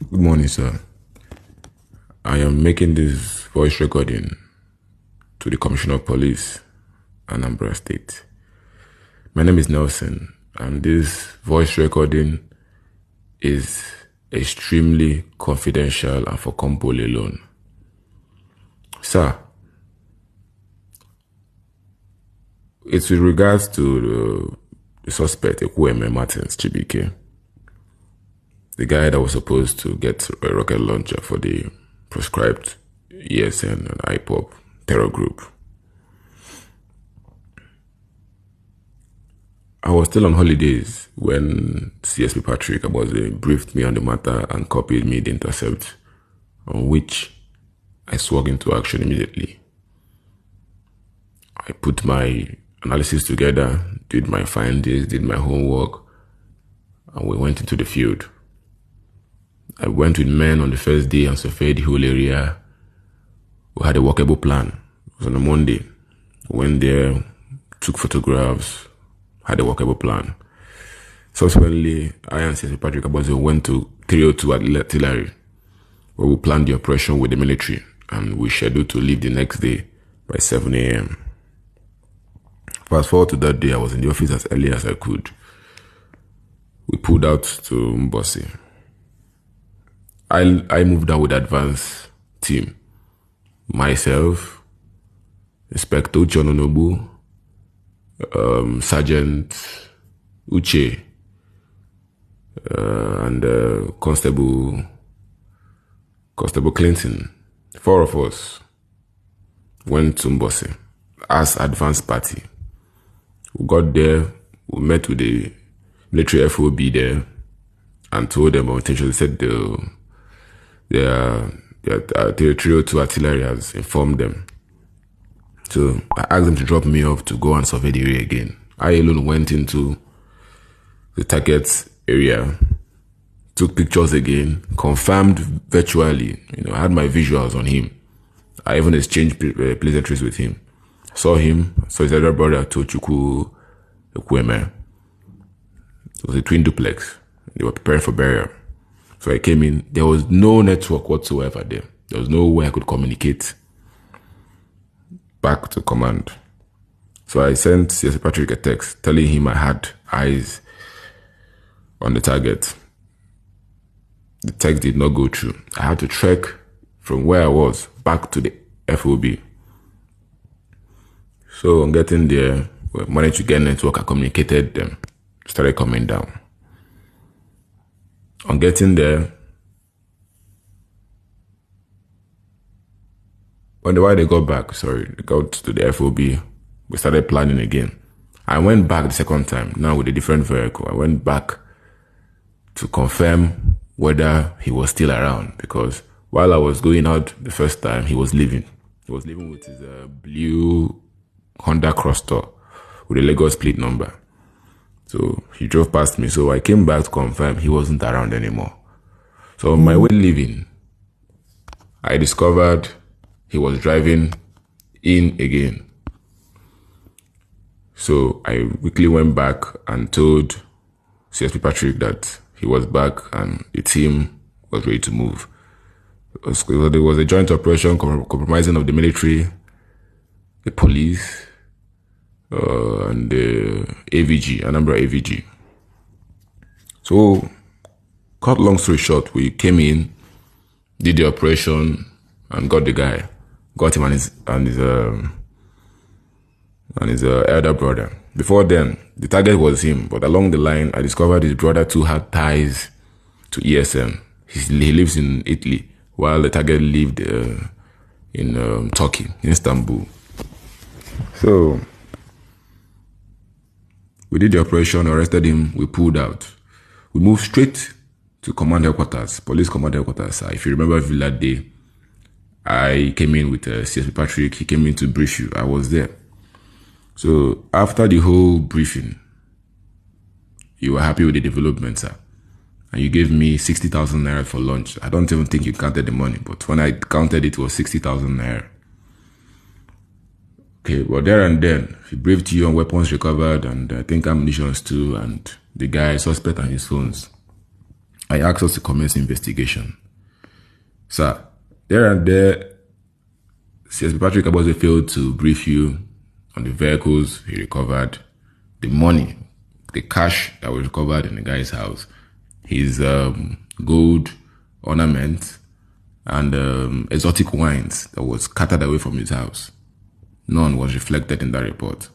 Good morning, sir. I am making this voice recording to the Commissioner of Police, Anambra State. My name is Nelson, and this voice recording is extremely confidential and for Compol alone. Sir, it's with regards to the suspect, Ekwueme Martins Chibike, the guy that was supposed to get a rocket launcher for the proscribed ESN and IPOP terror group. I was still on holidays when CSP Patrick Aboze briefed me on the matter and copied me the intercept, on which I swung into action immediately. I put my analysis together, did my findings, did my homework, and we went into the field. I went with men on the first day and surveyed the whole area. We had a workable plan. It was on a Monday. Went there, took photographs, had a workable plan. Subsequently, I and CSP Patrick Aboze went to 302 Artillery, where we planned the operation with the military, and we scheduled to leave the next day by 7 a.m. Fast forward to that day, I was in the office as early as I could. We pulled out to Mbosi. I moved out with the advance team. Myself, Inspector Uche Ononobu, Sergeant Uche, and Constable Clinton. 4 of us went to Mbosi as advance party. We got there, we met with the military FOB there and told them our intention. They said their 302 Artillery has informed them. So I asked them to drop me off to go and survey the area again. I alone went into the target area, took pictures again, confirmed virtually. I had my visuals on him. I even exchanged pleasantries with him. Saw his elder brother, Tochukwu Ekwueme. It was a twin duplex. They were preparing for burial. So I came in. There was no network whatsoever there. There was no way I could communicate back to command. So I sent CSP Patrick a text telling him I had eyes on the target. The text did not go through. I had to trek from where I was back to the FOB. So on getting there, we managed to get network. I communicated them. Started coming down. On getting there, while they got back, they got to the FOB, we started planning again. I went back the second time, now with a different vehicle. I went back to confirm whether he was still around, because while I was going out the first time, he was leaving. He was leaving with his blue Honda Crosster with a Lagos plate number. So he drove past me. So I came back to confirm he wasn't around anymore. So on my way leaving, I discovered he was driving in again. So I quickly went back and told CSP Patrick that he was back and the team was ready to move. There was a joint operation compromising of the military, the police, and the AVG, Anambra AVG. So, cut long story short, we came in, did the operation, and got the guy. Got him and his elder brother. Before then, the target was him, but along the line, I discovered his brother too had ties to ESN. He lives in Italy, while the target lived in Turkey, in Istanbul. So, we did the operation, arrested him, we pulled out. We moved straight to command headquarters, police command headquarters. If you remember that day, I came in with CSP Patrick, he came in to brief you, I was there. So after the whole briefing, you were happy with the development, sir. And you gave me 60,000 naira for lunch. I don't even think you counted the money, but when I counted it was 60,000 naira. Okay, well, there and then, he briefed you on weapons recovered and I think ammunitions too, and the guy suspect and his phones. I asked us to commence investigation. Sir, there and there, CSP Patrick Abose failed to brief you on the vehicles he recovered, the money, the cash that was recovered in the guy's house, his gold ornaments, and exotic wines that was scattered away from his house. None was reflected in that report.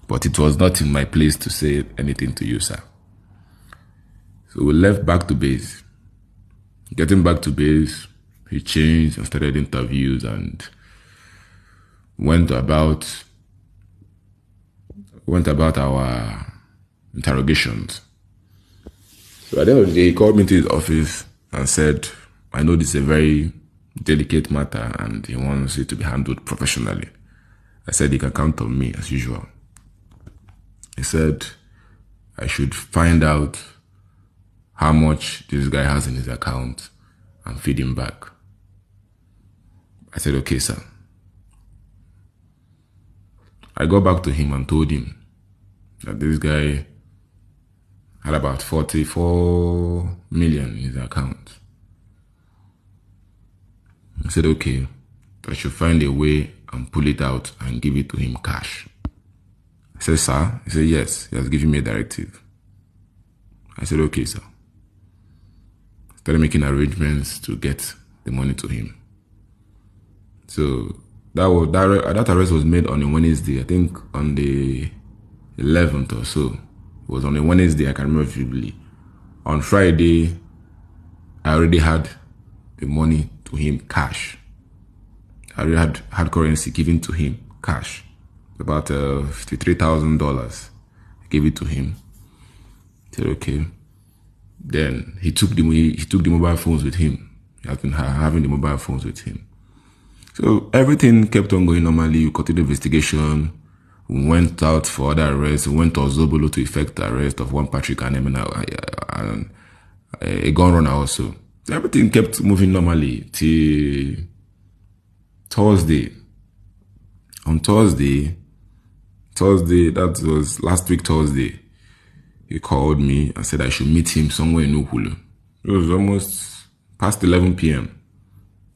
But it was not in my place to say anything to you, sir. So we left back to base. Getting back to base, he changed and started interviews and went about our interrogations. So at the end of the day, he called me to his office and said, I know this is a very delicate matter and he wants it to be handled professionally. I said he can count on me as usual. He said I should find out how much this guy has in his account and feed him back. I said, okay, sir. I got back to him and told him that this guy had about 44 million in his account. He said, okay, I should find a way and pull it out and give it to him cash. I said, sir? He said, yes, he has given me a directive. I said, okay, sir. Started making arrangements to get the money to him. So that arrest was made on a Wednesday, I think on the 11th or so. It was on a Wednesday, I can remember vividly. On Friday, I already had the money to him cash. I already had currency given to him cash. About $53,000. I gave it to him. He said, okay. Then he took the mobile phones with him. He has been having the mobile phones with him. So everything kept on going normally. We continued the investigation. We went out for other arrests. We went to Ozobolo to effect the arrest of one Patrick and a gun runner also. So everything kept moving normally till Thursday. On Thursday, that was last week Thursday, he called me and said I should meet him somewhere in Ukulu. It was almost past 11 p.m.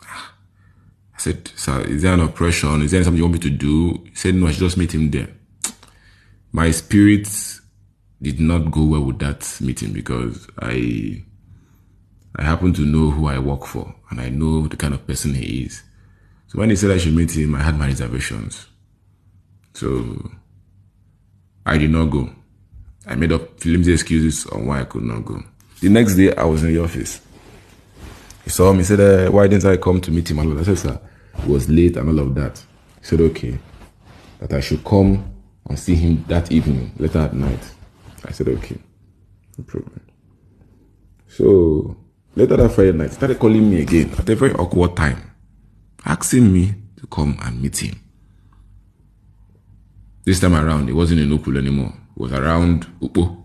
I said, sir, is there an operation? Is there something you want me to do? He said, no, I should just meet him there. My spirit did not go well with that meeting because I happen to know who I work for and I know the kind of person he is. So when he said I should meet him, I had my reservations. So I did not go. I made up flimsy excuses on why I could not go. The next day, I was in the office. He saw me, he said, why didn't I come to meet him? I said, sir, it was late and all of that. He said, okay, that I should come and see him that evening, later at night. I said, okay, no problem. So later that Friday night, he started calling me again at a very awkward time, asking me to come and meet him. This time around, it wasn't in Ukulu anymore. It was around Upo.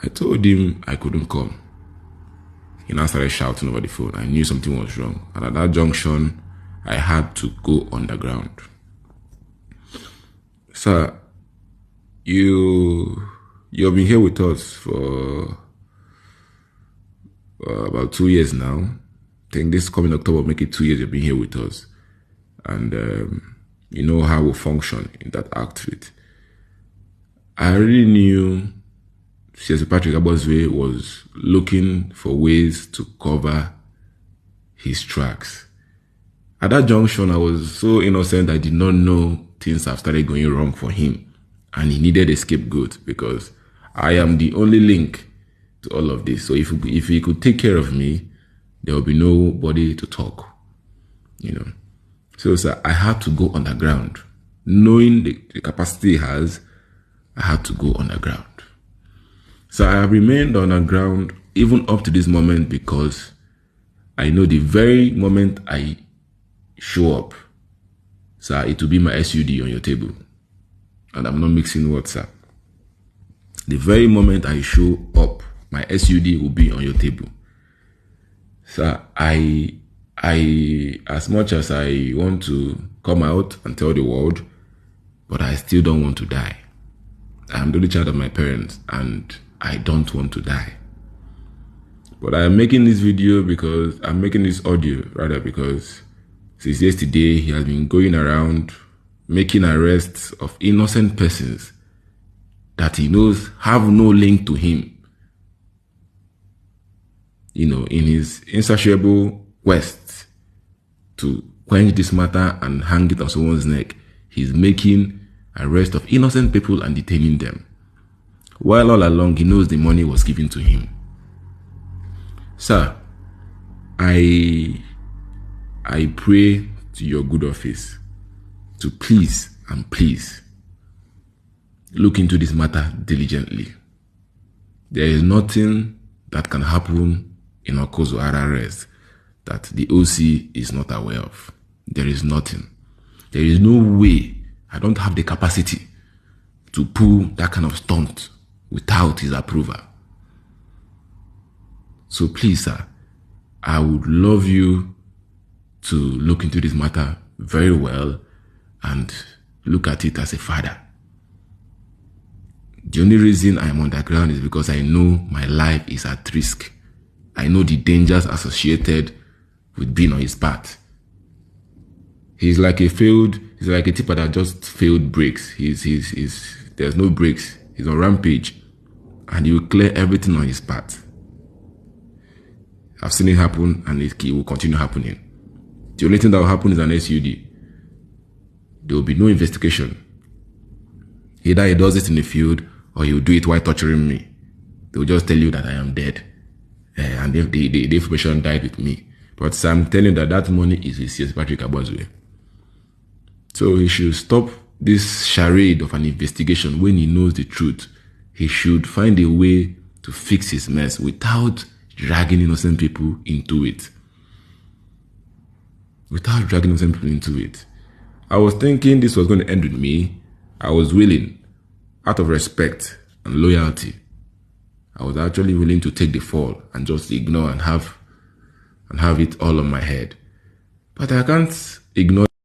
I told him I couldn't come. He now started shouting over the phone. I knew something was wrong. And at that junction, I had to go underground. Sir, you've been here with us for about 2 years now. I think this coming October will make it 2 years you've been here with us. And you know how we function in that outfit. I really knew CSP Patrick Abose was looking for ways to cover his tracks. At that junction, I was so innocent I did not know things have started going wrong for him. And he needed a scapegoat because I am the only link to all of this. So if he could take care of me, there will be nobody to talk, you know. So, sir, I had to go underground. Knowing the capacity he has, I had to go underground. So I have remained underground even up to this moment because I know the very moment I show up, sir, it will be my SUD on your table. And I'm not mixing words, sir. The very moment I show up, my SUD will be on your table. Sir, as much as I want to come out and tell the world, but I still don't want to die. I'm the only child of my parents and I don't want to die. But I am making this video because I'm making this audio rather because since yesterday he has been going around making arrests of innocent persons that he knows have no link to him. You know, in his insatiable quest to quench this matter and hang it on someone's neck, he's making arrests of innocent people and detaining them, while all along he knows the money was given to him. Sir, I pray to your good office to please look into this matter diligently. There is nothing that can happen in Okozo arrest that the OC is not aware of. There is nothing. There is no way. I don't have the capacity to pull that kind of stunt without his approval. So please, sir, I would love you to look into this matter very well and look at it as a father. The only reason I'm underground is because I know my life is at risk. I know the dangers associated with being on his path. He's like a tipper that just failed brakes. There's no brakes. He's on rampage. And he will clear everything on his path. I've seen it happen and it will continue happening. The only thing that will happen is an SUD. There will be no investigation. Either he does it in the field or he will do it while torturing me. They will just tell you that I am dead. And if the information died with me. But I'm telling you that money is with CS Patrick Abozue. So he should stop this charade of an investigation when he knows the truth. He should find a way to fix his mess without dragging innocent people into it. I was thinking this was going to end with me. I was willing, out of respect and loyalty. I was actually willing to take the fall and just ignore and have it all on my head. But I can't ignore